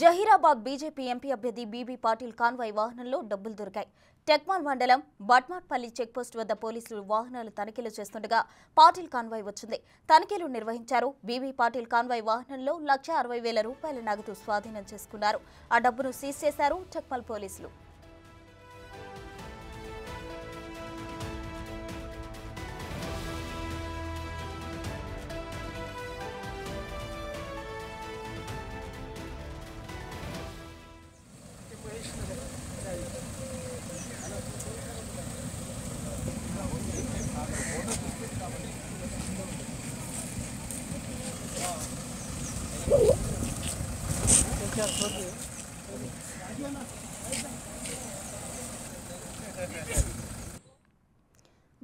Zaheerabad BJP MP అభ్యర్థి BB Patil convoy వాహనంలో డబ్బులు దొరికాయి. టెక్మాల్ మండలం బట్మాట్పల్లి చెక్పోస్ట్ వద్ద పోలీసులు వాహనాలు తనిఖీలు చేస్తుండగా పాటిల్ కాన్వాయ్ వచ్చింది. తనిఖీలు నిర్వహించారు. బీబీ పాటిల్ కాన్వాయ్ వాహనంలో ₹1,60,000 నగదు స్వాధీనం చేసుకున్నారు. ఆ డబ్బును సీజ్ చేశారు టెక్మాల్ పోలీసులు.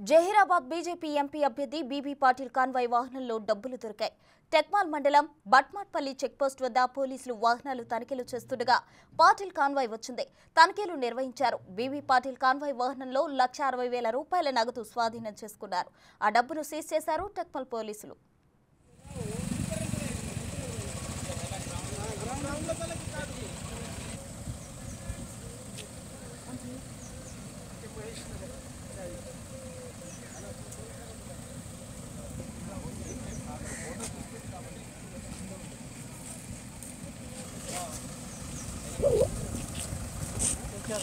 జహీరాబాద్ బీజేపీ ఎంపీ అభ్యర్థి బీబీ పాటిల్ కాన్వాయ్ వాహనంలో డబ్బులు దొరికాయి. టెక్మాల్ మండలం బట్మాట్పల్లి చెక్పోస్ట్ వద్ద పోలీసులు వాహనాలు తనిఖీలు చేస్తుండగా పాటిల్ కాన్వాయ్ వచ్చింది. తనిఖీలు నిర్వహించారు. బీబీ పాటిల్ కాన్వాయ్ వాహనంలో ₹1,60,000 నగదు స్వాధీనం చేసుకున్నారు. ఆ డబ్బును సీజ్ చేశారు టెక్మాల్ పోలీసులు. क्या